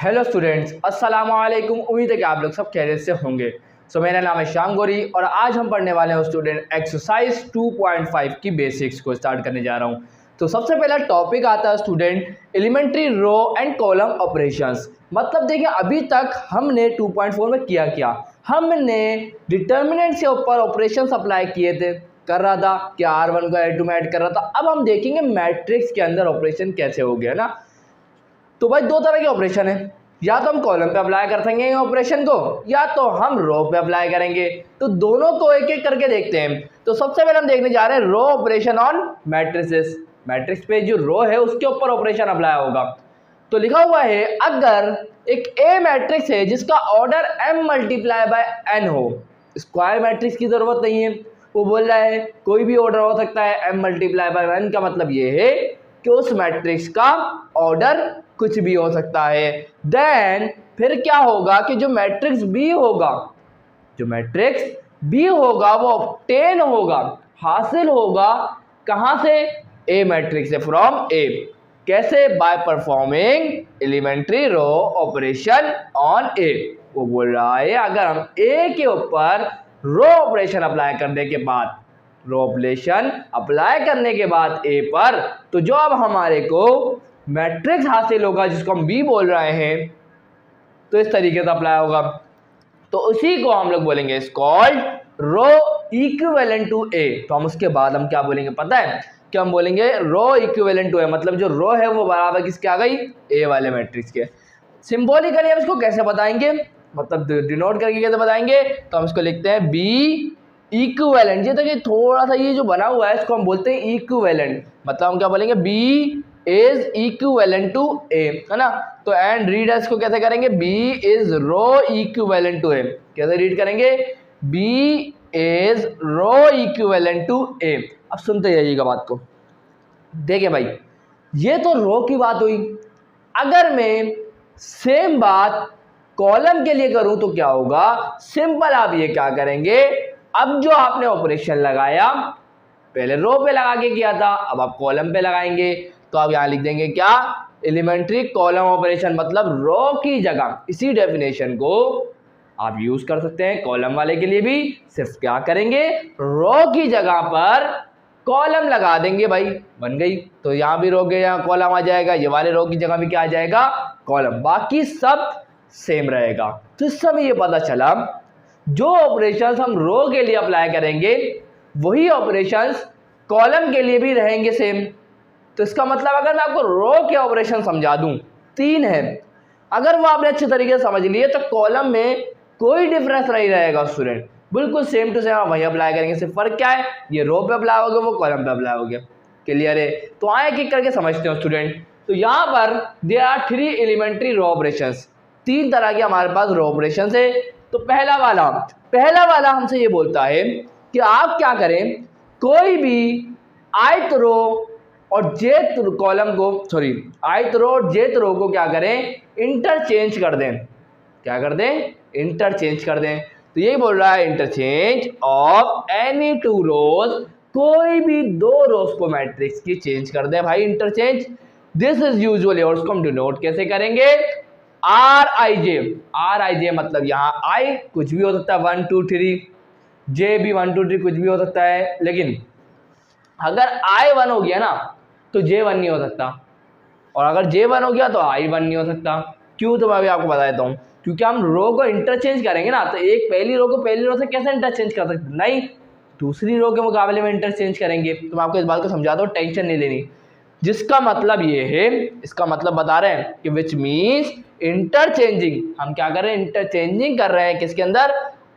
Hello students, अस्सलाम वालेकुम। उम्मीद है कि आप लोग सब खैरियत से होंगे। मेरा नाम है श्याम गौरी और आज हम पढ़ने वाले हैं स्टूडेंट एक्सरसाइज 2.5 की बेसिक्स को स्टार्ट करने जा रहा हूं। तो सबसे पहला टॉपिक आता है student elementary row and column operations. मतलब देखिए, अभी तक हमने 2.4 में किया क्या, हमने डिटर्मिनेंट के ऊपर ऑपरेशंस अप्लाई किए थे, कर रहा था कि R1 को R2 में ऐड कर रहा था। अब हम देखेंगे मैट्रिक्स के अंदर ऑपरेशन कैसे हो गया ना। तो भाई दो तरह के ऑपरेशन है, या तो हम कॉलम पे अप्लाई कर देंगे ऑपरेशन को, या तो हम रो पे अप्लाई करेंगे। तो दोनों को एक एक करके देखते हैं। तो सबसे पहले हम देखने जा रहे हैं row operation on matrices. Matrix पे जो रो है उसके ऊपर ऑपरेशन अप्लाई होगा। तो लिखा हुआ है, अगर एक ए मैट्रिक्स है जिसका order m multiply by n हो, स्क्वायर मैट्रिक्स की जरूरत नहीं है। वो बोल रहा है कोई भी ऑर्डर हो सकता है m मल्टीप्लाई बाय n का मतलब ये है कि उस मैट्रिक्स का ऑर्डर कुछ भी हो सकता है। देन फिर क्या होगा कि जो मैट्रिक्स बी होगा, वो ऑब्टेन होगा, हासिल होगा कहां से, ए मैट्रिक्स से, फ्रॉम ए। कैसे? By performing elementary row operation on A. वो बोल रहा है अगर हम ए के ऊपर रो ऑपरेशन अप्लाई करने के बाद, ए पर, तो जो अब हमारे को मैट्रिक्स हासिल होगा जिसको हम बी बोल रहे हैं, तो इस तरीके से अप्लाई होगा। तो उसी को हम लोग बोलेंगे is called row equivalent to A. तो हम उसके बाद हम क्या बोलेंगे पता है? कि हम बोलेंगे रो इक्विवेलेंट टू ए, मतलब जो रो है वो बराबर किसके आ गई, ए वाले मैट्रिक्स के। सिंबॉलिकली हम इसको कैसे बताएंगे, मतलब डिनोट करके कैसे बताएंगे? तो हम इसको लिखते हैं बी इक्विवेलेंट। ये देखिए थोड़ा सा ये जो बना हुआ है इसको हम बोलते हैं इक्विवेलेंट। मतलब हम क्या बोलेंगे, B is equivalent to A, है ना। तो एंड रीड इसको कैसे करेंगे, B is row equivalent to A. कैसे रीड करेंगे, B is row equivalent to A. अब सुनते जाइएगा बात को। देखिए भाई, ये तो रो की बात हुई। अगर मैं सेम बात कॉलम के लिए करूं तो क्या होगा? सिंपल आप ये क्या करेंगे, अब जो आपने ऑपरेशन लगाया, पहले रो पे लगा के किया था, अब आप कॉलम पे लगाएंगे। तो आप यहां लिख देंगे क्या, एलिमेंट्री कॉलम ऑपरेशन, मतलब रो की जगह। इसी डेफिनेशन को आप यूज कर सकते हैं कॉलम वाले के लिए भी। सिर्फ क्या करेंगे, रो की जगह पर कॉलम लगा देंगे भाई, बन गई। तो यहां भी रो के यहाँ कॉलम आ जाएगा, ये वाले रो की जगह भी क्या आ जाएगा, कॉलम। बाकी सब सेम रहेगा। तो इस समय ये पता चला जो ऑपरेशंस हम रो के लिए अप्लाई करेंगे वही ऑपरेशंस कॉलम के लिए भी रहेंगे सेम। तो इसका मतलब अगर मैं आपको रो के ऑपरेशन समझा दूं, 3 है, अगर वो आपने अच्छे तरीके से समझ लिए तो कॉलम में कोई डिफरेंस नहीं रहेगा स्टूडेंट, बिल्कुल सेम टू सेम आप वही अप्लाई करेंगे। सिर्फ फर्क क्या है, ये रो पे अप्लाई हो गया, वो कॉलम पे अप्लाई हो गया। क्लियर है? तो आए एक करके समझते हो स्टूडेंट। तो यहाँ पर there are 3 elementary row operations. 3 तरह के हमारे पास रो ऑपरेशंस है। तो पहला वाला हमसे ये बोलता है कि आप क्या करें, कोई भी ith रो और jth कॉलम को, ith रो और jth रो को क्या करें, इंटरचेंज कर दें। क्या कर दें? इंटरचेंज कर दें। तो यही बोल रहा है, इंटरचेंज ऑफ एनी 2 रोज, कोई भी 2 रोज को मैट्रिक्स की चेंज कर दें भाई, इंटरचेंज। दिस इज यूजुअली, और उसको हम डिनोट कैसे करेंगे, RIJ मतलब यहाँ I कुछ भी हो सकता है, 1 2 3, J भी 1 2 3 कुछ भी हो सकता है। लेकिन अगर I 1 हो गया ना तो J 1 नहीं हो सकता, और अगर J 1 हो गया तो I 1 नहीं हो सकता। क्यों? तो मैं अभी आपको बता देता हूँ। क्योंकि हम रो को इंटरचेंज करेंगे ना, तो एक पहली रो को पहली रो से कैसे इंटरचेंज कर सकते? नहीं, दूसरी रो के मुकाबले में इंटरचेंज करेंगे। तो मैं आपको इस बात को समझा दो, टेंशन नहीं लेनी। जिसका मतलब ये है, इसका मतलब बता रहे हैं कि विच मीन्स इंटरचेंजिंग। हम क्या कर रहे हैं, इंटरचेंजिंग कर रहे हैं किसके अंदर,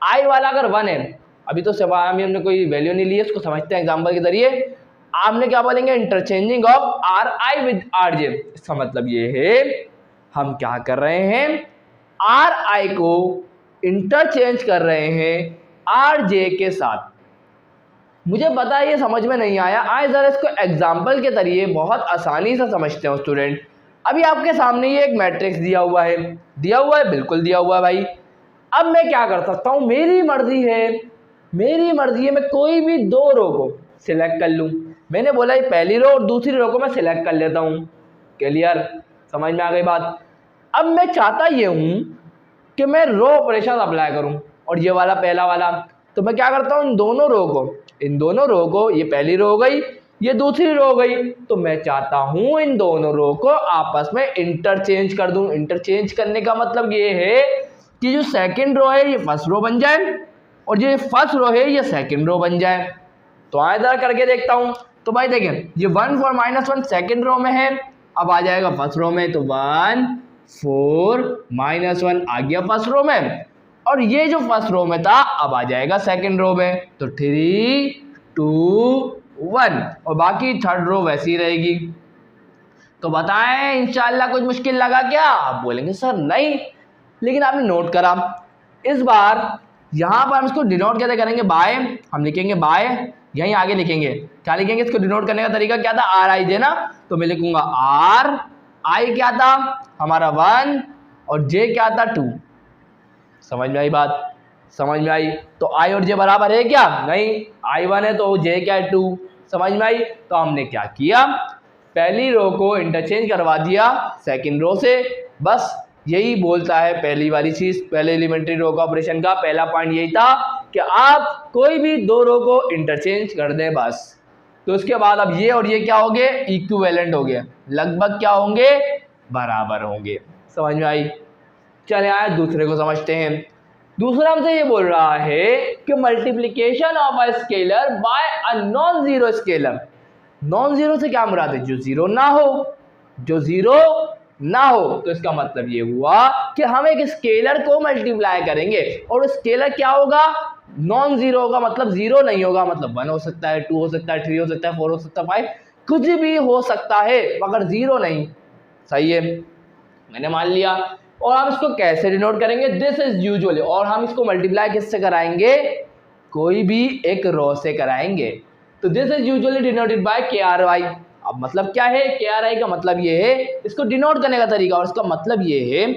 I वाला अगर 1 है, अभी तो सिवाय हमने कोई वैल्यू नहीं ली है, उसको समझते हैं एग्जाम्पल के जरिए। आपने क्या बोलेंगे, interchanging of RI with RJ। इसका मतलब ये है हम क्या कर रहे हैं, RI को इंटरचेंज कर रहे हैं RJ के साथ। मुझे पता है ये समझ में नहीं आया, आए जरा इसको एग्जाम्पल के जरिए बहुत आसानी से समझते हो स्टूडेंट। अभी आपके सामने ये एक मैट्रिक्स दिया हुआ है, बिल्कुल दिया हुआ है भाई। अब मैं क्या कर सकता हूँ, मेरी मर्जी है, मैं कोई भी 2 रो को सिलेक्ट कर लूँ। मैंने बोला ये पहली रो और दूसरी रो को मैं सिलेक्ट कर लेता हूँ। क्लियर? समझ में आ गई बात? अब मैं चाहता ये हूँ कि मैं रो ऑपरेशन अप्लाई करूँ, और ये वाला पहला वाला, तो मैं क्या करता हूँ इन दोनों रो को, ये पहली रो हो गई, ये दूसरी रो हो गई, तो मैं चाहता हूँ इन दोनों रो को आपस में इंटरचेंज कर दूँ। इंटरचेंज करने का मतलब ये है कि जो सेकंड रो है ये फर्स्ट रो बन जाए, और जो फर्स्ट रो है ये सेकंड रो बन जाए। तो आए इधर करके देखता हूँ। तो भाई देखें, ये 1 4 -1 सेकंड रो में है, अब आ जाएगा फर्स्ट रो में, तो 1 4 -1 आ गया फर्स्ट रो में, और ये जो फर्स्ट रो में था अब आ जाएगा सेकंड रो में, तो 3 2 1, और बाकी थर्ड रो वैसी ही रहेगी। तो बताएं इंशाल्लाह कुछ मुश्किल लगा क्या? आप बोलेंगे सर नहीं, लेकिन आपने नोट करा इस बार यहाँ पर हम इसको डिनोट कैसे करेंगे? बाय, हम लिखेंगे बाय, यहीं आगे लिखेंगे, क्या लिखेंगे? इसको डिनोट करने का तरीका क्या था? आर आई जे ना, तो मैं लिखूंगा आर आई क्या था हमारा 1, और जे क्या था 2। समझ में आई बात? समझ में आई? तो आई और जे बराबर है क्या? नहीं, आई 1 है तो जे क्या है 2। समझ में आई? तो हमने क्या किया, पहली रो को इंटरचेंज करवा दिया सेकंड रो से। बस यही बोलता है पहली वाली चीज़, पहले एलिमेंट्री रो का ऑपरेशन का पहला पॉइंट यही था कि आप कोई भी दो रो को इंटरचेंज कर दें बस। तो उसके बाद अब ये और ये क्या हो गए? इक्विवेलेंट हो गए, लगभग क्या होंगे? बराबर होंगे। समझ में आई? चले आए दूसरे को समझते हैं। दूसरा हमसे ये बोल रहा है कि multiplication of a scalar by a non zero scalar. Non zero से क्या मुराद है? जो जीरो ना हो, जो जीरो ना हो। तो इसका मतलब ये हुआ कि हम एक स्केलर को मल्टीप्लाई करेंगे, और स्केलर क्या होगा? नॉन जीरो होगा, मतलब जीरो नहीं होगा, मतलब 1 हो सकता है, 2 हो सकता है, 3 हो सकता है, 4 हो सकता है, 5 कुछ भी हो सकता है, मगर जीरो नहीं। सही है, मैंने मान लिया। और हम इसको कैसे डिनोट करेंगे? दिस इज यूजुअली, और हम इसको मल्टीप्लाई किससे कराएंगे? कोई भी एक रो से कराएंगे। तो this is usually denoted by के आर वाई। अब मतलब क्या है? के आर आई का मतलब ये है, इसको डिनोट करने का तरीका, और इसका मतलब ये है,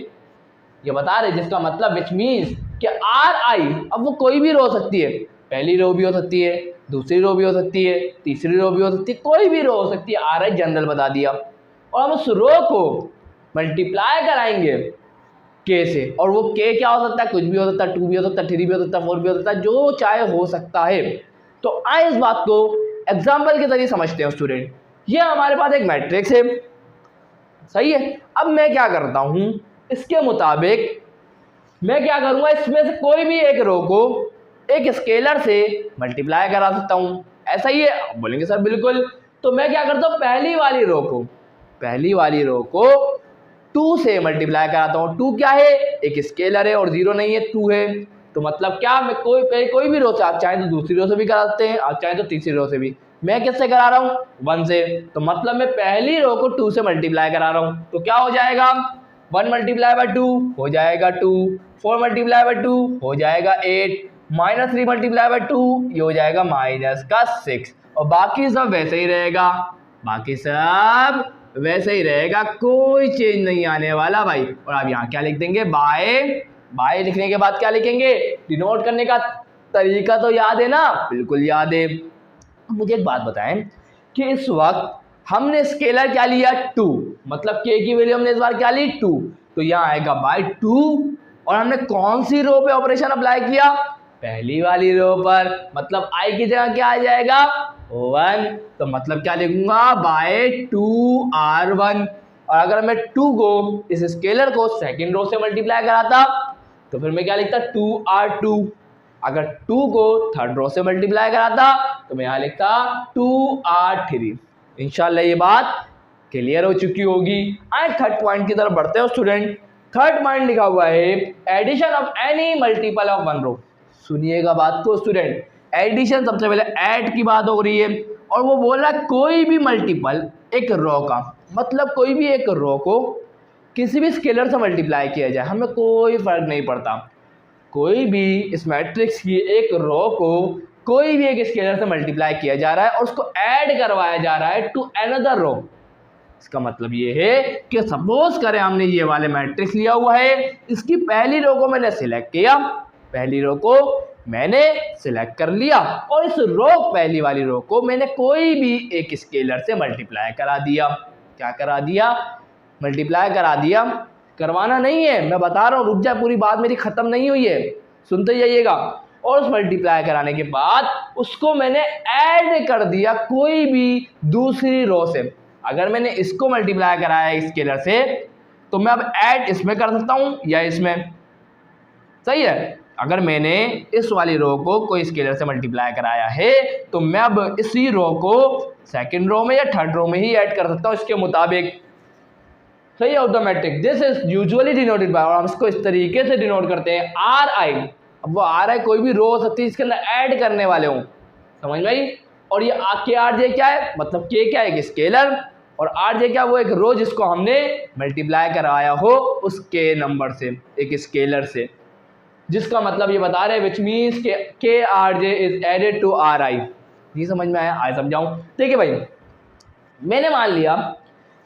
ये बता रहे जिसका मतलब विच मीन्स कि आर आई, अब वो कोई भी रो हो सकती है, पहली रो भी हो सकती है, दूसरी रो भी हो सकती है, तीसरी रो भी हो सकती है, कोई भी रो हो सकती है। आर आई जनरल बता दिया, और हम उस रो को मल्टीप्लाई कराएंगे के से, और वो के क्या हो सकता है? कुछ भी हो सकता है, 2 भी हो सकता है, 3 भी हो सकता है, 4 भी हो सकता है, जो चाहे हो सकता है। तो आए इस बात को एग्जाम्पल के जरिए समझते हैं स्टूडेंट। ये हमारे पास एक मैट्रिक्स है, सही है। अब मैं क्या करता हूं, इसके मुताबिक मैं क्या करूंगा, इसमें से कोई भी एक रो को एक स्केलर से मल्टीप्लाई करा सकता हूं। ऐसा ही है? बोलेंगे सर बिल्कुल। तो मैं क्या करता हूं, पहली वाली रो को 2 से मल्टीप्लाई कराता हूँ। 2 क्या है? एक स्केलर है, और जीरो नहीं है, 2 है। तो मतलब क्या, मैं कोई भी रो से, आप चाहें तो दूसरी रो से भी करा सकते हैं, आप चाहें तो तीसरी रो से भी। मैं किससे करा रहा हूँ? 1 से। तो मतलब मैं पहली रो को 2 से मल्टीप्लाई करा रहा हूँ, तो क्या हो जाएगा? 1 मल्टीप्लाई बाय 2 हो जाएगा 2, 4 मल्टीप्लाई बाय 2 हो जाएगा 8, -3 मल्टीप्लाई बाय 2 ये हो जाएगा -6, और बाकी सब वैसे ही रहेगा, बाकी सब वैसे ही रहेगा, कोई चेंज नहीं आने वाला भाई। और अब यहाँ क्या लिख देंगे? बाय लिखने के बाद क्या लिखेंगे? डिनोट करने का तरीका तो याद है ना? बिल्कुल याद है। मुझे एक बात बताएं कि इस वक्त हमने स्केलर क्या लिया? 2, मतलब के की वैल्यू हमने इस बार क्या ली? 2। तो यहाँ आएगा बाय 2, और हमने कौन सी रो पे ऑपरेशन अप्लाई किया? पहली वाली रो पर, मतलब आई की जगह क्या आ जाएगा? 1। तो मतलब क्या लिखूंगा? Bye 2r1। और अगर मैं 2 को, इस स्केलर को सेकंड रो से मल्टीप्लाई कराता, तो फिर मैं क्या लिखता? 2r2। अगर 2 को थर्ड रो से मल्टीप्लाई कराता, तो मैं यहाँ लिखता 2r3। इंशाल्लाह ये बात क्लियर हो चुकी होगी। आए थर्ड पॉइंट की तरफ बढ़ते हो स्टूडेंट। थर्ड पॉइंट लिखा हुआ है addition of any multiple of 1 row. सुनिएगा बात को स्टूडेंट, एडिशन सबसे पहले ऐड की बात हो रही है, और वो बोल रहा है कोई भी मल्टीपल एक रो का, मतलब कोई भी एक रो को किसी भी स्केलर से मल्टीप्लाई किया जाए, हमें कोई फर्क नहीं पड़ता। कोई भी इस मैट्रिक्स की एक रो को कोई भी एक स्केलर से मल्टीप्लाई किया जा रहा है, और उसको ऐड करवाया जा रहा है टू अनदर रो। इसका मतलब ये है कि सपोज करें हमने ये वाले मैट्रिक्स लिया हुआ है, इसकी पहली रो को मैंने सिलेक्ट किया, पहली रो को मैंने सिलेक्ट कर लिया, और इस रो पहली वाली रो को मैंने कोई भी एक स्केलर से मल्टीप्लाई करा दिया। क्या करा दिया? मल्टीप्लाई करा दिया। करवाना नहीं है, मैं बता रहा हूँ, रुक जा, पूरी बात मेरी ख़त्म नहीं हुई है, सुनते जाइएगा। और उस मल्टीप्लाई कराने के बाद उसको मैंने ऐड कर दिया कोई भी दूसरी रो से। अगर मैंने इसको मल्टीप्लाई कराया स्केलर से तो मैं अब ऐड इसमें कर सकता हूँ या इसमें, सही है। अगर मैंने इस वाली रो को कोई स्केलर से मल्टीप्लाई कराया है तो मैं अब इसी रो को सेकंड रो में या थर्ड रो में ही ऐड कर सकता हूँ इसके मुताबिक, सही है। Automatic this is usually denoted by, और हम इसको इस तरीके से डिनोट करते हैं आर आई। अब वो आर आई कोई भी रो हो सकती है इसके अंदर ऐड करने वाले हों, समझ में आई। और ये के आर जे क्या है, मतलब के क्या है, एक स्केलर, और आर जे क्या, वो एक रो जिसको हमने मल्टीप्लाई कराया हो उस के नंबर से, एक स्केलर से, जिसका मतलब ये बता रहे हैं which means K R J is added to R I. नहीं समझ में आया, आए समझाऊं। देखिए भाई, मैंने मान लिया,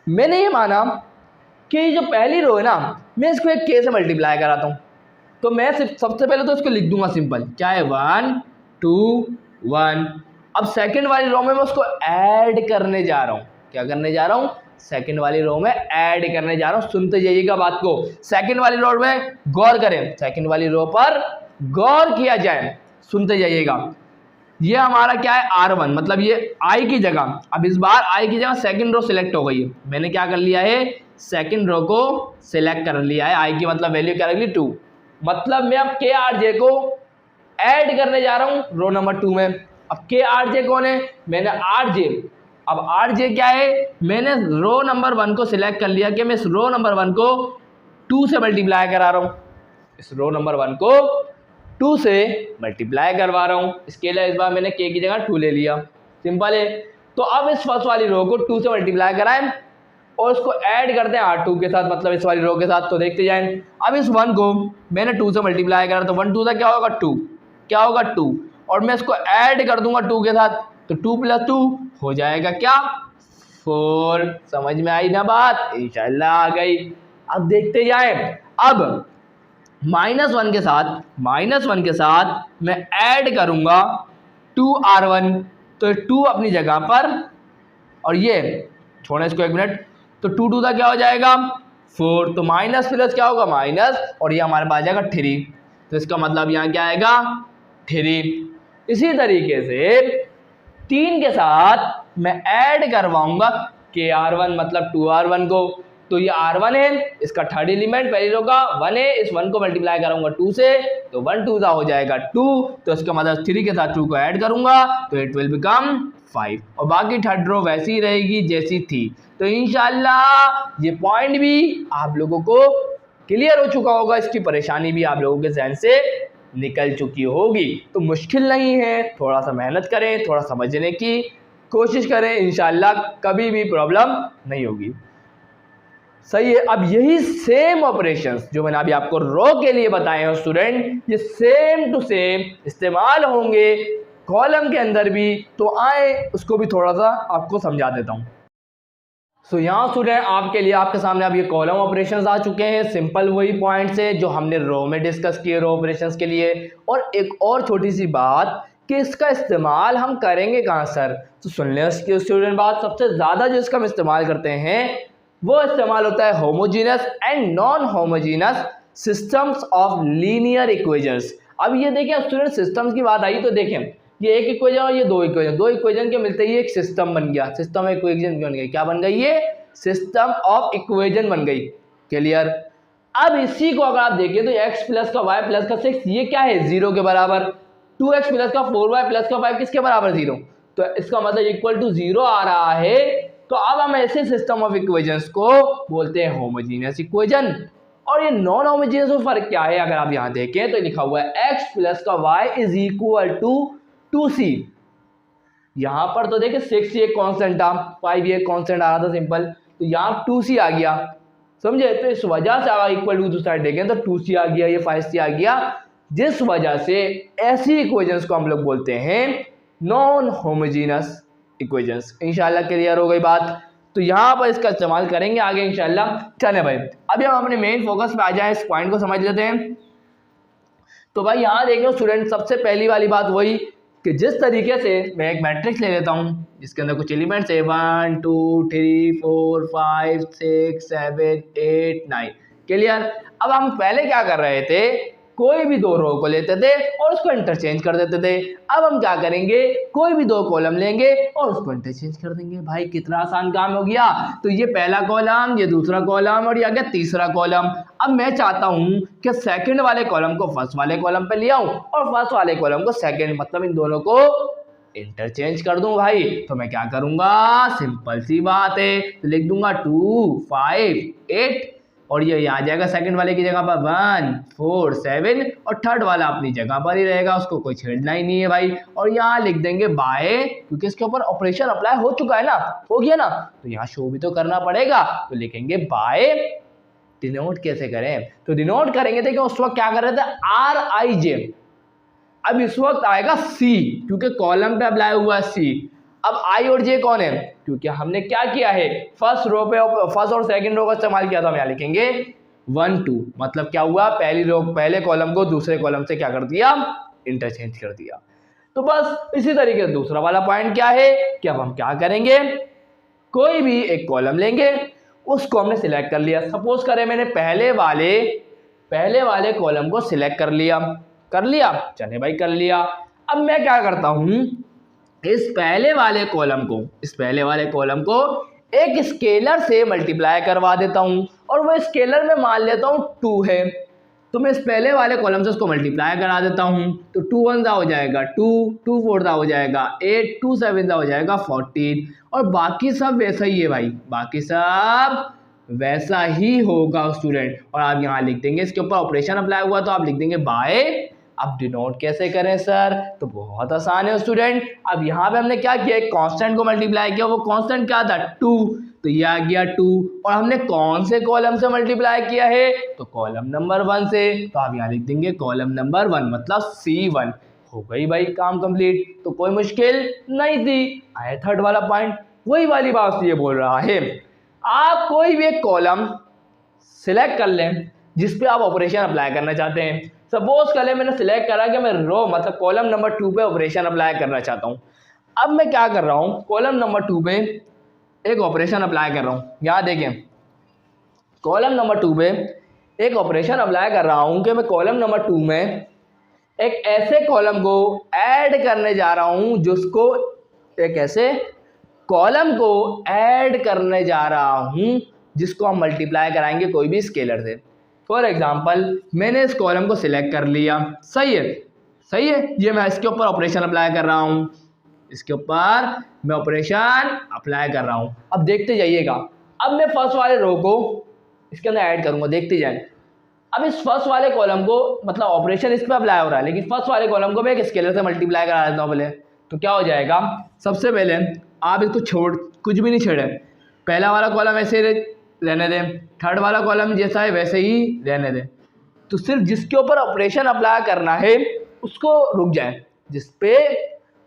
मैंने ये माना कि जो पहली रो है ना, मैं इसको एक के से मल्टीप्लाई कराता हूँ, तो मैं सिर्फ सबसे पहले तो इसको लिख दूंगा सिंपल, क्या है 1 2 1। अब सेकंड वाली रो में मैं उसको ऐड करने जा रहा हूँ, क्या करने जा रहा हूँ, सेकंड वाली रो में ऐड करने जा रहा हूँ। सुनते जाइएगा बात को, सेकंड वाली रो में गौर करें, सेकंड वाली रो पर गौर किया जाए, सुनते जाइएगा। ये हमारा क्या है R1, मतलब ये I की जगह, अब इस बार I की जगह सेकंड रो सिलेक्ट हो गई है। मैंने क्या कर लिया है, सेकंड रो को सिलेक्ट कर लिया है, I की मतलब वैल्यू क्या रखी 2, मतलब मैं अब के आर जे को ऐड करने जा रहा हूँ रो नंबर 2 में। अब के आर जे कौन है, मैंने आर जे, अब आर जे क्या है, मैंने रो नंबर 1 को सिलेक्ट कर लिया कि मैं इस रो नंबर 1 को 2 से मल्टीप्लाई करा रहा हूँ, इस रो नंबर 1 को 2 से मल्टीप्लाई करवा रहा हूँ। इसके लिए इस बार मैंने के की जगह 2 ले लिया, सिंपल है। तो अब इस फर्स्ट वाली रो को 2 से मल्टीप्लाई कराएं और उसको ऐड करते हैं R2 के साथ, मतलब इस वाली रो के साथ, तो देखते जाएं। अब इस 1 को मैंने 2 से मल्टीप्लाई करा, तो 1 2 का क्या होगा 2, क्या होगा 2, और मैं इसको ऐड कर दूंगा 2 के साथ, तो 2 + 2 हो जाएगा क्या 4। समझ में आई ना बात, इंशाल्लाह आ गई। अब देखते जाएं, अब -1 के साथ मैं ऐड करूंगा 2R1, तो 2 अपनी जगह पर, और ये छोड़ें इसको 1 मिनट, तो 2 2 का क्या हो जाएगा 4, तो माइनस प्लस क्या होगा माइनस, और ये हमारे पास जाएगा 3, तो इसका मतलब यहाँ क्या आएगा 3। इसी तरीके से 3 के साथ मैं ऐड करवाऊंगा के R1 मतलब 2R1 को, तो ये R1 है, इसका थर्ड एलिमेंट पहली रो का 1 है, इस 1 को मल्टीप्लाई करूंगा 2 से, तो 1 2 हो जाएगा 2, तो इसका मतलब 3 के साथ 2 को ऐड करूंगा तो इट विल बिकम 5, और बाकी थर्ड रो वैसी रहेगी जैसी थी। तो इंशाल्लाह ये पॉइंट भी आप लोगों को क्लियर हो चुका होगा, इसकी परेशानी भी आप लोगों के जहन से निकल चुकी होगी। तो मुश्किल नहीं है, थोड़ा सा मेहनत करें, थोड़ा समझने की कोशिश करें, इंशाल्लाह कभी भी प्रॉब्लम नहीं होगी, सही है। अब यही सेम ऑपरेशंस जो मैंने अभी आपको रो के लिए बताए हैं स्टूडेंट, ये सेम टू सेम इस्तेमाल होंगे कॉलम के अंदर भी, तो आए उसको भी थोड़ा सा आपको समझा देता हूँ। सो यहाँ स्टूडेंट आपके लिए, आपके सामने अब ये कॉलम ऑपरेशंस आ चुके हैं, सिंपल वही पॉइंट्स है जो हमने रो में डिस्कस किए रो ऑपरेशंस के लिए। और एक और छोटी सी बात कि इसका इस्तेमाल हम करेंगे कहाँ सर, तो सुन लें इसके स्टूडेंट बात। सबसे ज़्यादा जो इसका हम इस्तेमाल करते हैं वो इस्तेमाल होता है homogeneous and non homogeneous systems of linear equations. अब ये देखें स्टूडेंट, सिस्टम्स की बात आई तो देखें, ये एक इक्वेशन और ये दो इक्वेशन के मिलते ही एक सिस्टम बन गया, सिस्टम इक्वेशन बन गई, क्या बन गई ये सिस्टम ऑफ इक्वेशन बन गई, क्लियर। अब इसी को अगर आप देखें तो x प्लस का y प्लस का 6 ये क्या है 0 के बराबर, 2x प्लस का 4y प्लस का 5 किसके बराबर 0, तो इसका मतलब इक्वल टू 0 आ रहा है। तो अब हम ऐसे सिस्टम ऑफ इक्वेशंस को बोलते हैं होमोजीनियस इक्वेशन। और ये नॉन होमोजीनियस में फर्क क्या है, अगर आप यहाँ देखें तो लिखा हुआ है x प्लस का y is equal to 2c। यहाँ पर तो देखिए 6 ये कांस्टेंट था, 5 ये कांस्टेंट आ रहा था सिंपल, तो यहाँ 2c आ गया, समझे। तो इस वजह से अगर इक्वल टू दूसरी साइड देखें तो 2c आ गया, ये 5c आ गया, जिस वजह से ऐसी इक्वेशंस को हम लोग बोलते हैं नॉन होमोजीनियस इक्वेशंस। इंशाल्लाह क्लियर हो गई बात। तो यहाँ पर इसका इस्तेमाल करेंगे आगे इंशाल्लाह। चले भाई, अभी हम अपने मेन फोकस पे आ जाएं, इस पॉइंट को समझ लेते हैं। तो भाई यहाँ देख लो स्टूडेंट, सबसे पहली वाली बात वही कि जिस तरीके से मैं एक मैट्रिक्स ले लेता हूँ जिसके अंदर कुछ एलिमेंट्स है 1 2 3 4 5 6 7 8 9, क्लियर। अब हम पहले क्या कर रहे थे, कोई भी दो रो को लेते थे और उसको इंटरचेंज कर देते थे। अब हम क्या करेंगे, कोई भी दो कॉलम लेंगे और उसको इंटरचेंज कर देंगे। भाई कितना आसान काम हो गया। तो ये पहला कॉलम, ये दूसरा कॉलम और ये आ गया तीसरा कॉलम। अब मैं चाहता हूं कि सेकंड वाले कॉलम को फर्स्ट वाले कॉलम पे ले आऊं और फर्स्ट वाले कॉलम को सेकंड, मतलब इन दोनों को इंटरचेंज कर दूं भाई। तो मैं क्या करूंगा, सिंपल सी बात है, तो लिख दूंगा 2 5 8 और ये आ जाएगा सेकंड वाले की जगह पर 1 4 7 और थर्ड वाला अपनी जगह पर ही रहेगा, उसको कोई छेड़ना ही नहीं है भाई। और यहाँ लिख देंगे बाय, क्योंकि इसके ऊपर ऑपरेशन अप्लाई हो चुका है ना, हो गया ना, तो यहाँ शो भी तो करना पड़ेगा, तो लिखेंगे बाय। डिनोट कैसे करें, तो डिनोट करेंगे देखिए उस वक्त क्या कर रहे थे, RIJ। अब इस वक्त आएगा C, क्योंकि कॉलम पे अप्लाई हुआ C। अब I और J कौन है, क्योंकि हमने क्या किया है, फर्स्ट रो पे फर्स्ट और सेकंड रो का इस्तेमाल किया था। हम यहाँ लिखेंगे 1 2, मतलब क्या हुआ, पहली रो पहले कॉलम को दूसरे कॉलम से क्या कर दिया, इंटरचेंज कर दिया। तो बस इसी तरीके से दूसरा वाला पॉइंट क्या है कि अब हम क्या करेंगे, कोई भी एक कॉलम लेंगे, उसको हमने सिलेक्ट कर लिया। सपोज करें मैंने पहले वाले कॉलम को सिलेक्ट कर लिया, चले भाई कर लिया। अब मैं क्या करता हूं, इस पहले वाले कॉलम को एक स्केलर से मल्टीप्लाई करवा देता हूं और वो स्केलर में मान लेता हूं 2 है। तो मैं इस पहले वाले कॉलम से उसको मल्टीप्लाई करा देता हूं, तो 2 1 हो जाएगा 2, 2 4 हो जाएगा 8, 2 7 हो जाएगा 14 और बाकी सब वैसा ही है भाई, बाकी सब वैसा ही होगा स्टूडेंट। और आप यहाँ लिख देंगे, इसके ऊपर ऑपरेशन अप्लाई हुआ तो आप लिख देंगे बाय। अब डिनोट कैसे करें सर, तो बहुत आसान है स्टूडेंट। अब यहाँ पे हमने क्या किया, एक कांस्टेंट को मल्टीप्लाई किया, वो कांस्टेंट क्या था 2, तो ये आ गया 2 और हमने कौन से कॉलम से मल्टीप्लाई किया है, तो कॉलम नंबर 1 से। तो आप यहाँ लिख देंगे कॉलम नंबर 1 मतलब C1। हो गई भाई काम कंप्लीट, तो कोई मुश्किल नहीं थी। आया थर्ड वाला पॉइंट, वही वाली बात ये बोल रहा है, आप कोई भी एक कॉलम सिलेक्ट कर लें जिस पे आप ऑपरेशन अप्लाई करना चाहते हैं। सपोज कर ले मैंने सिलेक्ट करा कि मैं रो मतलब कॉलम नंबर 2 पे ऑपरेशन अप्लाई करना चाहता हूं। अब मैं क्या कर रहा हूं, कॉलम नंबर 2 पे एक ऑपरेशन अप्लाई कर रहा हूं। यहाँ देखें, कॉलम नंबर 2 पे एक ऑपरेशन अप्लाई कर रहा हूं कि मैं कॉलम नंबर 2 में एक ऐसे कॉलम को ऐड करने जा रहा हूं, जिसको एक ऐसे कॉलम को ऐड करने जा रहा हूं जिसको हम मल्टीप्लाई कराएंगे कोई भी स्केलर से। फॉर एग्जाम्पल मैंने इस कॉलम को सिलेक्ट कर लिया, सही है, ये मैं इसके ऊपर ऑपरेशन अप्लाई कर रहा हूँ, इसके ऊपर मैं ऑपरेशन अप्लाई कर रहा हूँ। अब देखते जाइएगा, अब मैं फर्स्ट वाले रो को इसके अंदर ऐड करूँगा, देखते जाए। अब इस फर्स्ट वाले कॉलम को मतलब ऑपरेशन इस पर अप्लाई हो रहा है, लेकिन फर्स्ट वाले कॉलम को मैं एक स्केलर से मल्टीप्लाई करा देता हूँ पहले। तो क्या हो जाएगा, सबसे पहले आप इसको छोड़ कुछ भी नहीं छेड़े, पहला वाला कॉलम ऐसे रहने दें, थर्ड वाला कॉलम जैसा है वैसे ही रहने दें। तो सिर्फ जिसके ऊपर ऑपरेशन अप्लाई करना है उसको रुक जाए, जिस पे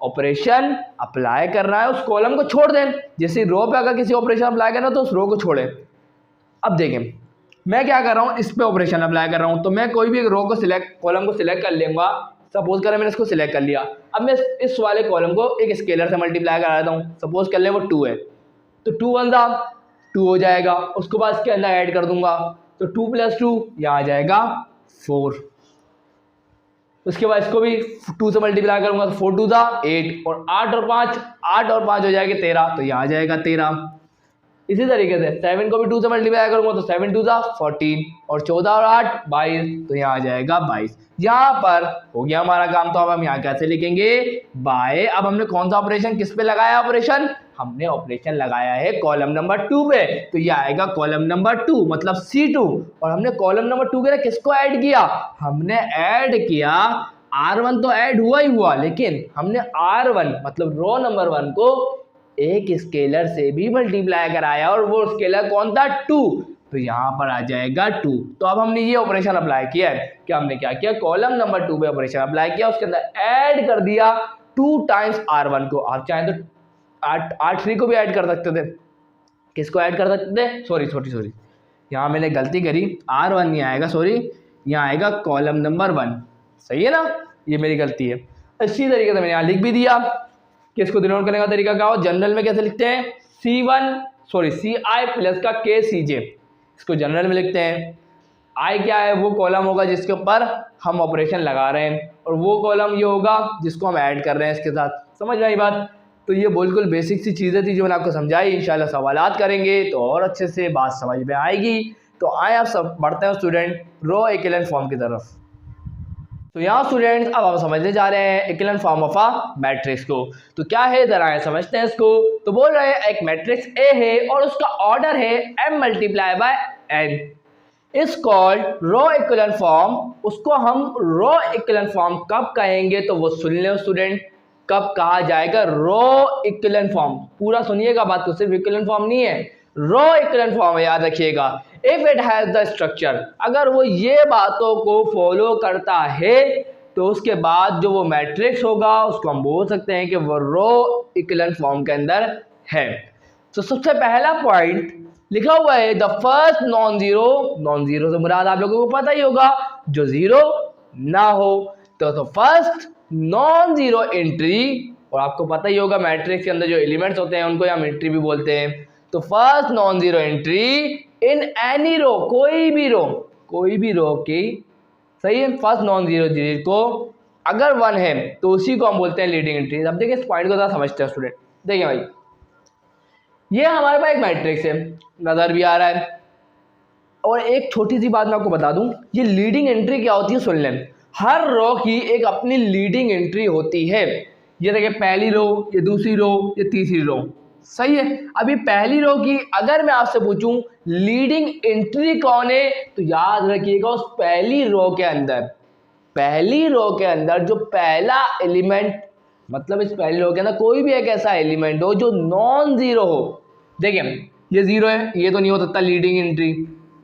ऑपरेशन अप्लाई करना है उस कॉलम को छोड़ दें। जैसे रो पे अगर किसी ऑपरेशन अप्लाई करना तो उस रो को छोड़े। अब देखें मैं क्या कर रहा हूँ, इस पे ऑपरेशन अप्लाई कर रहा हूँ, तो मैं कोई भी एक रो को कॉलम को सिलेक्ट कर लूँगा। सपोज करें मैंने इसको सिलेक्ट कर लिया, अब मैं इस वाले कॉलम को एक स्केलर से मल्टीप्लाई करा देता हूँ। सपोज कर ले वो 2 है, तो 2 1 2 हो जाएगा, उसके बाद इसके अंदर ऐड कर दूंगा, तो 2 + 2 यहाँ आ जाएगा 4। उसके बाद इसको भी 2 से मल्टीप्लाई करूंगा तो 4 2 8 और 8 और 5 हो जाएगा 13, तो यहाँ आ जाएगा 13। इसी तरीके से 7 को भी 2 से मल्टीप्लाई करूंगा तो 7 2 14 और 14 और 8 22, तो यहाँ आ जाएगा 22। यहाँ पर हो गया हमारा काम। तो अब हम यहाँ कैसे लिखेंगे, बाय। अब हमने कौन सा ऑपरेशन किस पे लगाया, ऑपरेशन हमने ऑपरेशन लगाया है कॉलम नंबर 2 पे, तो ये आएगा कॉलम नंबर 2 मतलब C2। और हमने कॉलम नंबर 2 के लिए किसको ऐड किया, हमने ऐड किया R1, तो ऐड हुआ, लेकिन हमने R1 मतलब रो नंबर 1 को एक स्केलर से भी मल्टीप्लाई कराया और वो स्केलर कौन था 2, तो यहाँ पर आ जाएगा 2। तो अब हमने ये ऑपरेशन अप्लाई किया है कि हमने क्या किया, कॉलम नंबर 2 पे ऑपरेशन अप्लाई किया, उसके अंदर ऐड कर दिया 2 टाइम्स R1 को। आप चाहें तो R3 को भी ऐड कर सकते थे। किसको ऐड कर सकते थे, सॉरी यहाँ मैंने गलती करी, R1 नहीं आएगा, सॉरी यहाँ आएगा कॉलम नंबर 1, सही है ना, ये मेरी गलती है। इसी तरीके से मैंने यहाँ लिख भी दिया कि इसको डिनोट करने का तरीका क्या हो, जनरल में कैसे लिखते हैं, CI + का KCJ, इसको जनरल में लिखते हैं आई क्या है, वो कॉलम होगा जिसके ऊपर हम ऑपरेशन लगा रहे हैं, और वो कॉलम ये होगा जिसको हम ऐड कर रहे हैं इसके साथ। समझ में आई बात? तो ये बिल्कुल बेसिक सी चीज़ें थी जो मैंने आपको समझाई। इंशाल्लाह सवालात करेंगे तो और अच्छे से बात समझ में आएगी। तो आए आप सब बढ़ते हैं स्टूडेंट रो इक्विवेलेंट फॉर्म की तरफ। तो यहाँ स्टूडेंट्स अब हम समझने जा रहे हैं equivalent form of a matrix को। तो क्या है, जरा आए समझते हैं इसको। तो बोल रहे हैं एक मैट्रिक्स ए है और उसका ऑर्डर है m × n is called row equivalent form. उसको हम रो इक्विवेलेंट फॉर्म कब कहेंगे, तो वो सुन ले स्टूडेंट, कब कहा जाएगा रो इक्विवेलेंट फॉर्म। पूरा सुनिएगा बात को, सिर्फ इक्विवेलेंट फॉर्म नहीं है, रो इक्विवेलेंट फॉर्म है, याद रखिएगा। If it has the structure, अगर वो ये बातों को फॉलो करता है तो उसके बाद जो वो मैट्रिक्स होगा उसको हम बोल सकते हैं कि वो रो इक्विवेलेंट फॉर्म के अंदर है। तो सबसे पहला पॉइंट लिखा हुआ है द फर्स्ट नॉन जीरो से मुराद आप लोगों को पता ही होगा जो जीरो ना हो। तो फर्स्ट नॉन जीरो एंट्री, और आपको पता ही होगा मैट्रिक्स के अंदर जो एलिमेंट्स होते हैं उनको हम एंट्री भी बोलते हैं। तो first non zero entry in any row, कोई भी रो की, सही है, फर्स्ट नॉन जीरो को अगर वन है तो उसी को हम बोलते हैं लीडिंग एंट्री। अब देखिए इस पॉइंट को ज़रा समझते हैं स्टूडेंट। देखिए भाई, ये हमारे पास एक मैट्रिक्स है, नजर भी आ रहा है। और एक छोटी सी बात मैं आपको बता दूं, ये लीडिंग एंट्री क्या होती है सुन लें। हर रो की एक अपनी लीडिंग एंट्री होती है। ये देखिए पहली रो, ये दूसरी रो, ये तीसरी रो, सही है। अभी पहली रो की अगर मैं आपसे पूछूं लीडिंग एंट्री कौन है, तो याद रखिएगा उस पहली रो के अंदर जो पहला एलिमेंट, मतलब इस पहली रो के अंदर कोई भी एक ऐसा एलिमेंट हो जो नॉन जीरो हो। देखिए ये जीरो है, ये तो नहीं हो सकता लीडिंग एंट्री,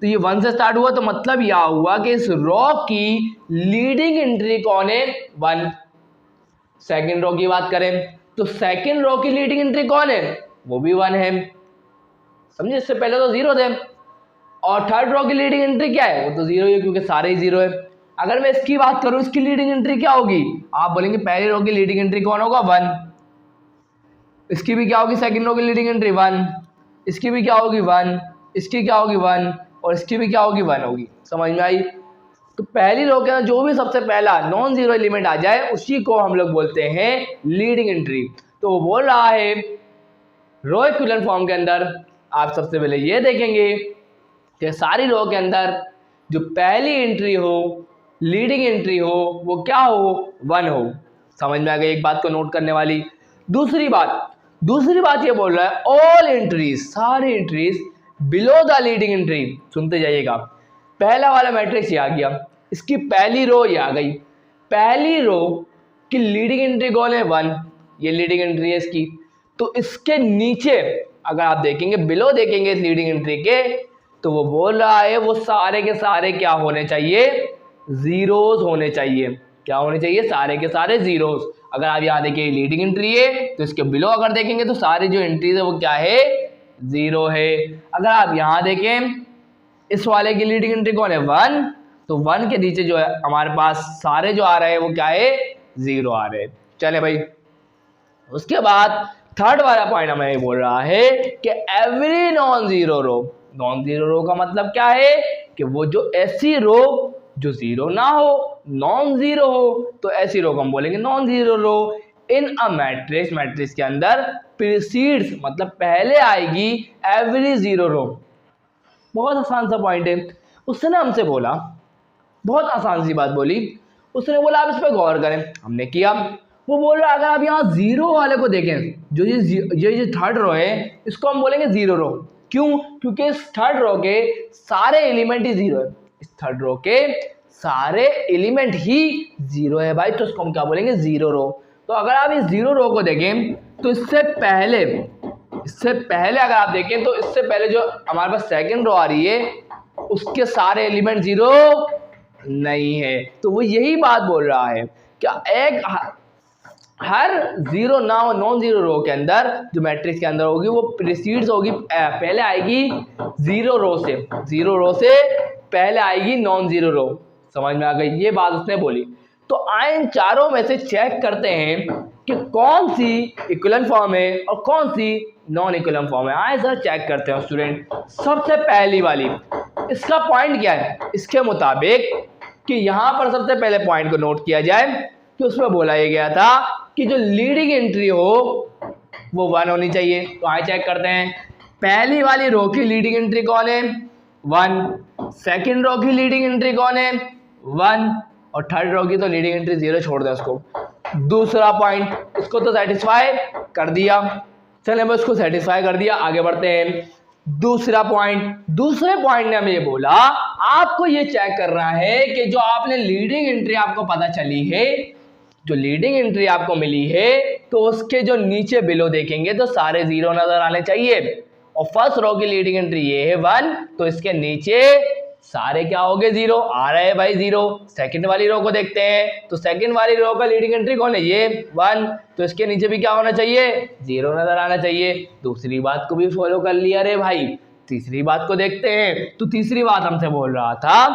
तो ये वन से स्टार्ट हुआ, तो मतलब यह हुआ कि इस रो की लीडिंग एंट्री कौन है, वन। सेकंड रो की बात करें तो सेकंड रो की लीडिंग एंट्री कौन है, वो भी वन है, समझे, इससे पहले तो जीरो थे। और थर्ड रो की लीडिंग एंट्री क्या है, वो तो जीरो है क्योंकि सारे ही जीरो है। अगर मैं इसकी बात करूं, इसकी लीडिंग एंट्री क्या होगी, आप बोलेंगे पहली रो की लीडिंग एंट्री कौन होगा, वन। इसकी भी क्या होगी, सेकंड रो की लीडिंग एंट्री वन, इसकी भी क्या होगी, वन, इसकी क्या होगी, वन, और इसकी भी क्या होगी, वन होगी। समझ में आई? तो पहली रो के अंदर जो भी सबसे पहला नॉन जीरो एलिमेंट आ जाए उसी को हम लोग बोलते हैं लीडिंग एंट्री। तो वो बोल रहा है रो इक्विवेलेंट फॉर्म के अंदर आप सबसे पहले ये देखेंगे कि सारी रो के अंदर जो पहली एंट्री हो, लीडिंग एंट्री हो, वो क्या हो, वन हो। समझ में आ गई एक बात को नोट करने वाली। दूसरी बात ये बोल रहा है ऑल एंट्रीज, सारी entries below the leading entry. सुनते जाइएगा, पहला वाला मैट्रिक्स ये आ गया, इसकी पहली रो ये आ गई, पहली रो की लीडिंग एंट्री कौन है, वन, ये लीडिंग एंट्री है इसकी। तो इसके नीचे अगर आप देखेंगे, बिलो देखेंगे इस लीडिंग एंट्री के, तो वो बोल रहा है वो सारे के सारे क्या होने चाहिए, जीरोस होने चाहिए। क्या होने चाहिए, सारे के सारे जीरोस। अगर आप यहाँ देखिए लीडिंग एंट्री है तो इसके बिलो अगर देखेंगे तो सारी जो एंट्रीज है वो क्या है, जीरो है। अगर आप यहाँ देखें इस वाले की लीडिंग एंट्री कौन है, वन, तो वन के नीचे जो है हमारे पास सारे जो आ रहे हैं वो क्या है, जीरो आ रहे हैं। चले भाई, उसके बाद थर्ड वाला पॉइंट हमें बोल रहा है कि एवरी नॉन जीरो रो का मतलब क्या है कि वो जो ऐसी रो जो जीरो ना हो, नॉन जीरो हो, तो ऐसी रो को हम बोलेंगे non zero row. In a matrix के अंदर प्रीसीड्स मतलब पहले आएगी एवरी जीरो रो। बहुत आसान सा पॉइंट है। उसने ना हमसे बोला, बहुत आसान सी बात बोली, उसने बोला आप इस पर गौर करें, हमने किया। वो बोल रहा है अगर आप यहाँ जीरो वाले को देखें, जो ये थर्ड रो है इसको हम बोलेंगे जीरो रो। क्यों? क्योंकि इस थर्ड रो के सारे एलिमेंट ही जीरो है, इस थर्ड रो के सारे एलिमेंट ही जीरो है भाई, तो इसको हम क्या बोलेंगे, जीरो रो। तो अगर आप इस जीरो रो को देखें तो इससे पहले अगर आप देखें तो इससे पहले जो हमारे पास सेकंड रो आ रही है उसके सारे एलिमेंट जीरो नहीं है। तो वो यही बात बोल रहा है क्या एक हर जीरो ना हो नॉन जीरो रो के अंदर जो मैट्रिक्स के अंदर होगी वो प्रीसीड्स होगी, पहले आएगी जीरो रो से पहले आएगी नॉन जीरो रो। समझ में आ गई ये बात उसने बोली। तो आए इन चारों में से चेक करते हैं कि कौन सी इक्विवेलेंट फॉर्म है और कौन सी नॉन इक्विवेलेंट फॉर्म है। आए सर चेक करते हैं स्टूडेंट। सबसे पहली वाली इसका पॉइंट क्या है? इसके मुताबिक कि यहाँ पर सबसे पहले पॉइंट को नोट किया जाए कि उसमें बोला ये गया था कि जो लीडिंग एंट्री हो वो 1 होनी चाहिए। तो आइए चेक करते हैं, पहली वाली रो की लीडिंग एंट्री कौन है? 1। सेकंड रो की लीडिंग एंट्री कौन है? 1। और थर्ड रो की तो लीडिंग एंट्री 0, छोड़ दें उसको। दूसरा पॉइंट, इसको तो सेटिस्फाई कर दिया, चले मैं उसको सेटिस्फाई कर दिया। आगे बढ़ते हैं, दूसरा पॉइंट। दूसरे पॉइंट ने हमें ये बोला आपको ये चेक करना है कि जो आपने लीडिंग एंट्री आपको पता चली है, जो लीडिंग एंट्री आपको मिली है, तो उसके जो नीचे बिलो देखेंगे तो सारे 0 नजर आने चाहिए। और फर्स्ट रो की लीडिंग एंट्री ये है 1, तो इसके नीचे सारे क्या हो गए? 0 आ रहे हैं भाई 0। सेकंड वाली रो को देखते हैं, तो सेकंड वाली रो का लीडिंग एंट्री कौन है? ये 1, तो इसके नीचे भी क्या होना चाहिए? 0 नजर आना चाहिए। दूसरी बात को भी फॉलो कर लिया रे भाई। तीसरी बात को देखते हैं, तो तीसरी बात हमसे बोल रहा था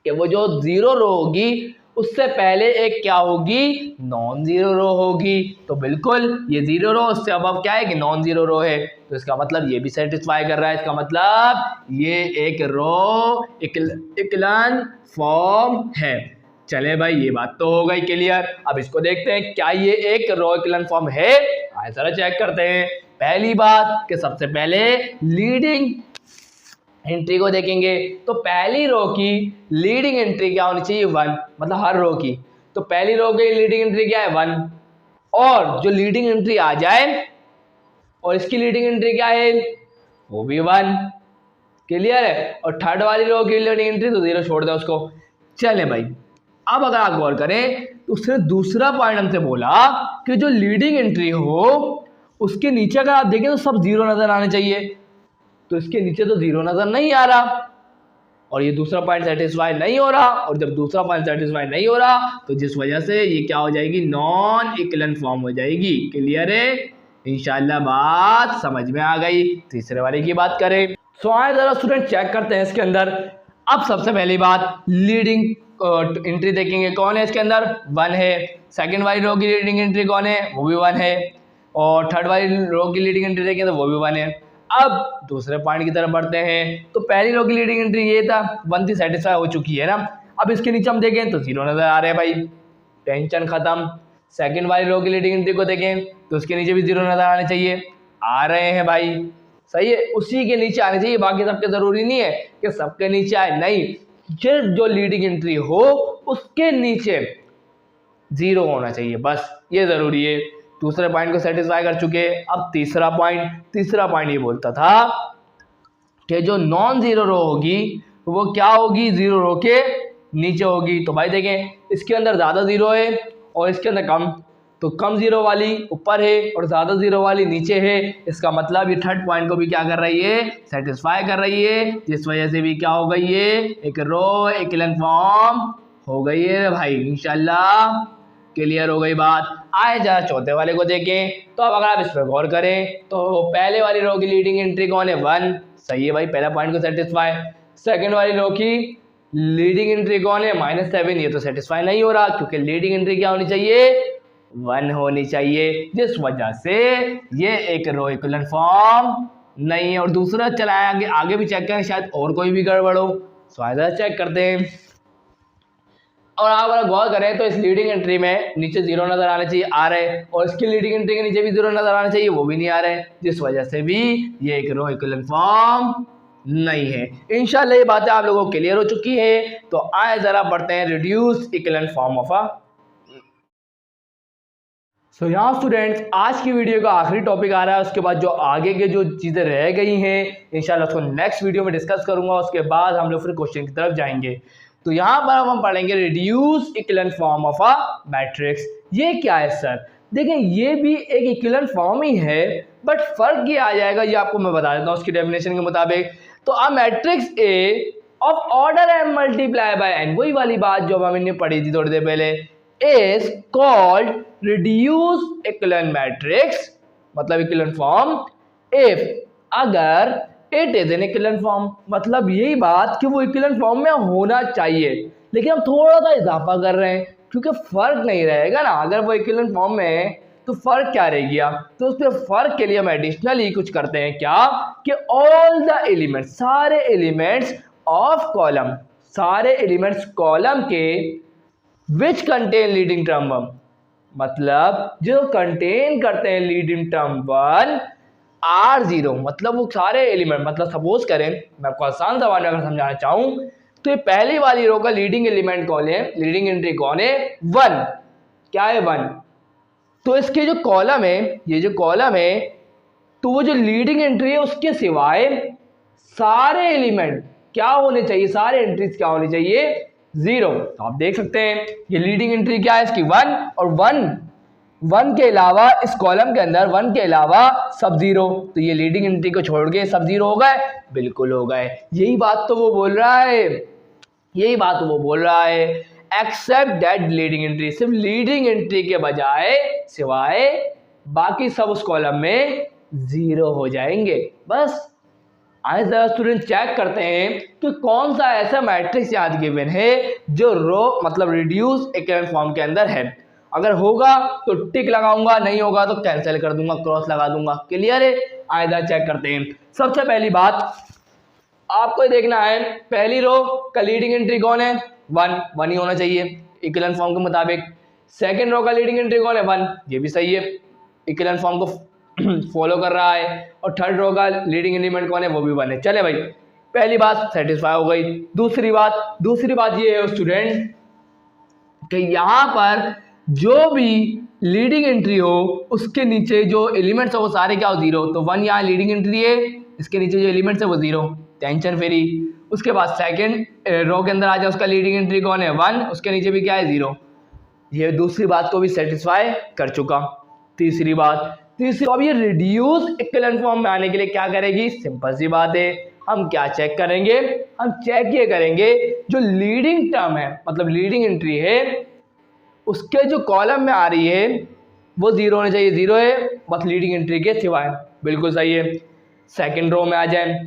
कि वो जो 0 रो होगी उससे पहले एक क्या होगी? नॉन जीरो रो होगी। तो बिल्कुल ये 0 रो, उससे अब क्या है कि नॉन जीरो रो है, तो इसका मतलब ये भी सेटिस्फाई कर रहा है। इसका मतलब ये एक रो इक्विवेलेंट फॉर्म है। चले भाई ये बात तो हो गई क्लियर। अब इसको देखते हैं क्या ये एक रो इक्विवेलेंट फॉर्म है। आइए जरा चेक करते हैं। पहली बात कि सबसे पहले लीडिंग एंट्री को देखेंगे, तो पहली रो की लीडिंग एंट्री क्या होनी चाहिए? 1, मतलब हर रो की। तो पहली रो की लीडिंग एंट्री क्या है? 1। और जो लीडिंग एंट्री आ जाए और इसकी लीडिंग एंट्री क्या है? वो भी 1। क्लियर है। और थर्ड वाली रो की लीडिंग एंट्री तो 0, छोड़ दे उसको। चले भाई, अब अगर आप गौर करें तो उसने दूसरा पॉइंट हमसे बोला कि जो लीडिंग एंट्री हो उसके नीचे अगर आप देखें तो सब 0 नजर आने चाहिए। तो इसके नीचे तो 0 नजर नहीं आ रहा और ये दूसरा पॉइंट सेटिस्फाई नहीं हो रहा। और जब दूसरा पॉइंट सेटिस्फाई नहीं हो रहा तो जिस वजह से ये क्या हो जाएगी? नॉन इक्विवेलेंट फॉर्म हो जाएगी। क्लियर है? इंशाल्लाह बात समझ में आ गई। तीसरे वाले की बात करें, सो आए जरा स्टूडेंट चेक करते हैं इसके अंदर। अब सबसे पहली बात लीडिंग एंट्री देखेंगे, कौन है इसके अंदर? 1 है। सेकंड वाली रो की लीडिंग एंट्री कौन है? वो भी 1 है। और थर्ड वाली रो की लीडिंग एंट्री देखें तो वो भी 1 है। अब दूसरे पॉइंट की तरफ बढ़ते हैं, तो पहली रो की लीडिंग एंट्री ये था, 1 थी, सेटिस्फाई हो चुकी है ना। अब इसके नीचे हम देखें तो 0 नजर आ रहे हैं भाई, टेंशन खत्म। सेकंड वाली रो की लीडिंग एंट्री को देखें तो उसके नीचे भी 0 नजर आने चाहिए, आ रहे हैं भाई, सही है। उसी के नीचे आने चाहिए, बाकी सबके जरूरी नहीं है कि सबके नीचे आए, नहीं, सिर्फ जो लीडिंग एंट्री हो उसके नीचे 0 होना चाहिए, बस ये जरूरी है। दूसरे पॉइंट को सेटिस्फाई कर चुके। अब तीसरा पॉइंट ये बोलता था कि जो नॉन जीरो रो होगी वो क्या होगी? 0 रो के नीचे होगी। तो भाई देखें, इसके अंदर ज़्यादा 0 है और इसके अंदर कम, तो कम 0 वाली ऊपर है और ज़्यादा 0 वाली नीचे है। इसका मतलब ये थर्ड पॉइंट को भी क्या कर रही है? सेटिस्फाई कर रही है, जिस वजह से भी क्या हो गई है? एक रो इक्विवेलेंट फॉर्म हो गई है भाई। इंशाल्लाह क्लियर हो गई बात। आए जरा चौथे वाले को देखें, तो अब अगर आप इस पर गौर करें तो पहले वाली रो की लीडिंग एंट्री कौन है? 1, सही है भाई, पहला पॉइंट को सेटिस्फाई। सेकंड वाली रो की लीडिंग एंट्री कौन है? -7, ये तो सेटिस्फाई नहीं हो रहा क्योंकि लीडिंग एंट्री क्या होनी चाहिए? 1 होनी चाहिए, जिस वजह से ये एक रो इक्विवेलेंट फॉर्म नहीं है। और दूसरा चलाए आगे भी चेक करें, शायद और कोई भी गड़बड़ हो, तो चेक करते हैं। और आप अगर गौर करें तो इस लीडिंग एंट्री में नीचे 0 नजर आने चाहिए, आ रहे हैं, और इसकी लीडिंग एंट्री के नीचे भी 0 नजर आने चाहिए, वो भी नहीं आ रहे हैं, जिस वजह से भी ये एक रो इक्विवेलेंट फॉर्म नहीं है। इंशाल्लाह ये बातें आप लोगों को क्लियर हो चुकी है। तो आए जरा बढ़ते हैं reduce equivalent form of A. So यहाँ स्टूडेंट्स आज की वीडियो का आखिरी टॉपिक आ रहा है, उसके बाद जो आगे के जो चीज़ें रह गई हैं इंशाल्लाह उसको नेक्स्ट वीडियो में डिस्कस करूंगा। उसके बाद हम लोग फिर क्वेश्चन की तरफ जाएंगे। तो यहाँ पर हम पढ़ेंगे reduce equivalent form of a matrix. ये क्या है सर? देखें, ये भी एक इक्विवेलेंट फॉर्म ही है, बट फर्क ये आ जाएगा, ये आपको मैं बता देता हूँ उसकी डेफिनेशन के मुताबिक। तो a matrix A of order m multiply by n, वही वाली बात जो हमने पढ़ी थी थोड़ी देर पहले, is called reduced equivalent matrix, मतलब इक्विवेलेंट फॉर्म, if अगर it is an equivalent form, मतलब यही बात कि वो इक्विवेलेंट फॉर्म में होना चाहिए, लेकिन हम थोड़ा सा इजाफा कर रहे हैं क्योंकि फर्क नहीं रहेगा ना। अगर वो इक्विवेलेंट फॉर्म में है तो फ़र्क क्या रह गया? तो उसमें फ़र्क के लिए हम एडिशनली कुछ करते हैं क्या कि ऑल द एलिमेंट्स, सारे एलिमेंट्स ऑफ कॉलम, सारे एलिमेंट्स कॉलम के विच कंटेन लीडिंग टर्म 1, मतलब जो कंटेन करते हैं लीडिंग टर्म 1 आर जीरो, मतलब वो सारे एलिमेंट, मतलब सपोज करें मैं आपको आसान सा अगर समझाना चाहूं तो ये पहली वाली रो का लीडिंग एलिमेंट कौन है, लीडिंग एंट्री कौन है? 1। क्या है? 1। तो इसके जो कॉलम है, ये जो कॉलम है, तो वो जो लीडिंग एंट्री है उसके सिवाय सारे एलिमेंट क्या होने चाहिए, सारे एंट्रीज क्या होनी चाहिए? 0। तो आप देख सकते हैं ये लीडिंग एंट्री क्या है इसकी? 1, और 1 के अलावा इस कॉलम के अंदर 1 के अलावा सब 0। तो ये लीडिंग एंट्री को छोड़ के सब 0 हो गए? बिल्कुल हो गए। यही बात तो वो बोल रहा है, यही बात वो बोल रहा है। एक्सेप्ट दैट लीडिंग एंट्री, सिर्फ लीडिंग एंट्री के बजाय सिवाय बाकी सब उस कॉलम में 0 हो जाएंगे। बस आइए जरा स्टूडेंट चेक करते हैं कि कौन सा ऐसा मैट्रिक्स याद गिवन है जो रो मतलब रिड्यूस इक्विवेलेंट फॉर्म के अंदर है। अगर होगा तो टिक लगाऊंगा, नहीं होगा तो कैंसिल कर दूंगा, क्रॉस लगा दूंगा। क्लियर है? आइए जरा चेक करते हैं। सबसे पहली बात आपको देखना है पहली रो का लीडिंग एंट्री कौन है? 1 ही होना चाहिए इक्विवेलेंट फॉर्म के मुताबिक। सेकंड रो का लीडिंग एंट्री कौन है? 1, ये भी सही है, इक्विवेलेंट फॉर्म को फॉलो कर रहा है। और थर्ड रो का लीडिंग एलिमेंट कौन है? वो भी 1 है। चले भाई, पहली बात सेटिस्फाई हो गई। दूसरी बात ये है स्टूडेंट कि यहाँ पर जो भी लीडिंग एंट्री हो उसके नीचे जो एलिमेंट्स है वो सारे क्या हो? 0। तो 1 यहाँ लीडिंग एंट्री है, इसके नीचे जो एलिमेंट्स है वो 0, टेंशन फ्री। उसके बाद सेकंड रो के अंदर आ जाए, उसका लीडिंग एंट्री कौन है? 1, उसके नीचे भी क्या है? 0। ये दूसरी बात को भी सेटिस्फाई कर चुका। तीसरी तो अब ये रिड्यूस इक्विवेलेंट फॉर्म में आने के लिए क्या करेगी? सिंपल सी बात है, हम क्या चेक करेंगे? हम चेक ये करेंगे जो लीडिंग टर्म है मतलब लीडिंग एंट्री है उसके जो कॉलम में आ रही है वो 0 होने चाहिए। 0 है बस लीडिंग एंट्री के सिवाय, बिल्कुल सही है। सेकंड रो में आ जाए,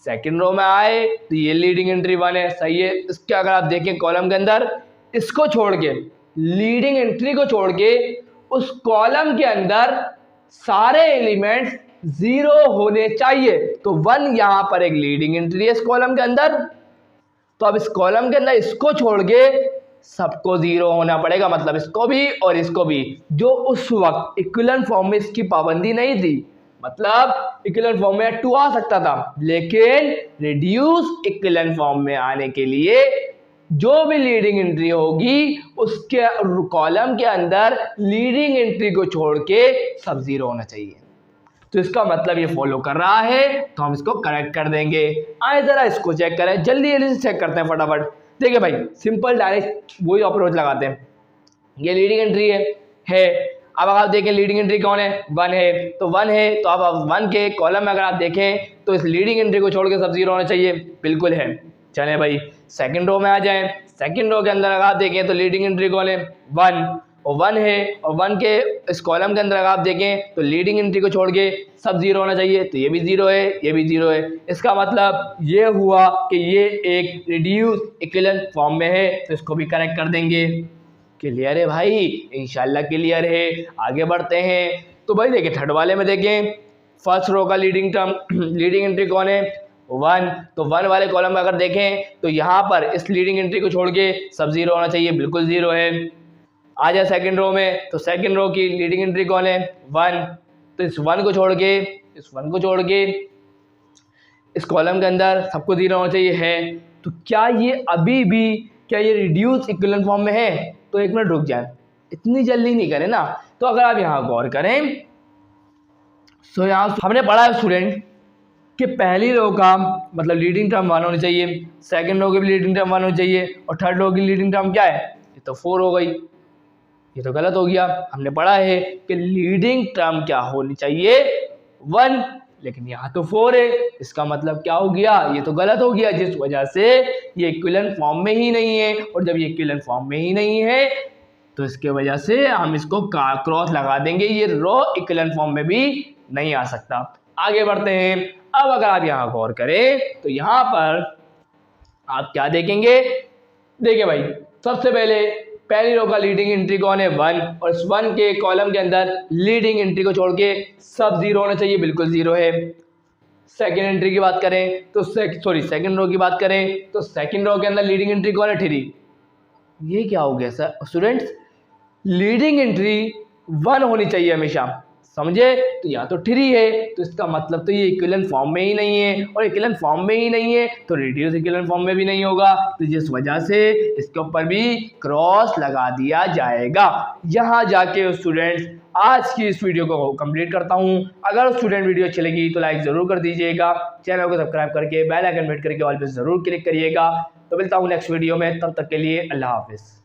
सेकंड रो में आए तो ये लीडिंग एंट्री 1 है, सही है। इसके अगर आप देखें कॉलम के अंदर, इसको छोड़ के लीडिंग एंट्री को छोड़ के उस कॉलम के अंदर सारे एलिमेंट्स 0 होने चाहिए। तो 1 यहां पर एक लीडिंग एंट्री है इस कॉलम के अंदर, तो अब इस कॉलम के अंदर इसको छोड़ के सबको 0 होना पड़ेगा, मतलब इसको भी और इसको भी। जो उस वक्त इक्विवेलेंट फॉर्म में इसकी पाबंदी नहीं थी, मतलब इक्विवेलेंट फॉर्म में 2 आ सकता था, लेकिन रिड्यूस इक्विवेलेंट फॉर्म में आने के लिए जो भी लीडिंग एंट्री होगी उसके कॉलम के अंदर लीडिंग एंट्री को छोड़ के सब 0 होना चाहिए। तो इसका मतलब ये फॉलो कर रहा है, तो हम इसको करेक्ट कर देंगे। आए जरा इसको चेक करें, जल्दी जल्दी से चेक करते हैं फटाफट। देखिए भाई, सिंपल डायरेक्ट वही अप्रोच लगाते हैं। ये लीडिंग एंट्री है। अब आप देखें लीडिंग एंट्री कौन है? 1 है, तो 1 है तो अब 1 के कॉलम में अगर आप देखें तो इस लीडिंग एंट्री को छोड़ के सब 0 होना चाहिए, बिल्कुल है। चलें भाई सेकंड रो में आ जाएं। सेकंड रो के अंदर अगर आप देखें तो लीडिंग एंट्री कौन है? 1, और 1 है, और 1 के इस कॉलम के अंदर अगर आप देखें तो लीडिंग एंट्री को छोड़ के सब 0 होना चाहिए, तो ये भी 0 है, ये भी 0 है। इसका मतलब ये हुआ कि ये एक रिड्यूस इक्विवेलेंट फॉर्म में है, तो इसको भी करेक्ट कर देंगे। क्लियर है भाई? इंशाल्लाह क्लियर है। आगे बढ़ते हैं। तो भाई देखिए थर्ड वाले में देखें, फर्स्ट रो का लीडिंग एंट्री कौन है? 1, तो 1 वाले कॉलम में अगर देखें तो यहाँ पर इस लीडिंग एंट्री को छोड़ के सब 0 होना चाहिए, बिल्कुल 0 है। आ जाए सेकंड रो में, तो सेकंड रो की लीडिंग एंट्री कौन है? 1, तो इस 1 को छोड़ के इस कॉलम के अंदर सबको 0 होना चाहिए है। तो क्या ये रिड्यूस इक्विवेलेंट फॉर्म में है? तो एक मिनट रुक जाए, इतनी जल्दी नहीं करें ना। तो अगर आप यहाँ गौर करें तो यहाँ हमने पढ़ा है स्टूडेंट कि पहली रो का मतलब लीडिंग टर्म 1 होनी चाहिए, सेकंड रो की भी लीडिंग टर्म 1 होनी चाहिए, और थर्ड रो की लीडिंग टर्म क्या है? ये तो 4 हो गई, ये तो गलत हो गया। हमने पढ़ा है कि लीडिंग टर्म क्या होनी चाहिए? 1, लेकिन यहाँ तो 4 है, इसका मतलब क्या हो गया? ये तो गलत हो गया, जिस वजह से ये इक्विवेलेंट फॉर्म में ही नहीं है। और जब ये इक्विवेलेंट फॉर्म में ही नहीं है तो इसके वजह से हम इसको क्रॉस लगा देंगे, ये रो इक्विवेलेंट फॉर्म में भी नहीं आ सकता। आगे बढ़ते हैं। अब अगर आप यहाँ गौर करें तो यहाँ पर आप क्या देखेंगे? देखिए भाई, सबसे पहले पहली रो का लीडिंग एंट्री कौन है 1, और इस 1 के कॉलम के अंदर लीडिंग एंट्री को छोड़ के सब 0 होना चाहिए, बिल्कुल 0 है। सेकंड एंट्री की बात करें तो सेकंड रो की बात करें तो सेकंड रो के अंदर लीडिंग एंट्री कौन है 3। ये क्या हो गया सर स्टूडेंट्स, लीडिंग एंट्री 1 होनी चाहिए हमेशा, समझे? तो या तो 3 है, तो इसका मतलब तो ये इक्विवेलेंट फॉर्म में ही नहीं है, और इक्विवेलेंट फॉर्म में ही नहीं है तो रेडियस इक्विवेलेंट फॉर्म में भी नहीं होगा, तो जिस वजह से इसके ऊपर भी क्रॉस लगा दिया जाएगा। यहाँ जाके स्टूडेंट्स आज की इस वीडियो को कंप्लीट करता हूँ। अगर स्टूडेंट वीडियो अच्छी लगी तो लाइक ज़रूर कर दीजिएगा, चैनल को सब्सक्राइब करके बेल आइकन हिट करके ऑल पे ज़रूर क्लिक करिएगा। तो मिलता हूँ नेक्स्ट वीडियो में, तब तक के लिए अल्लाह हाफिज़।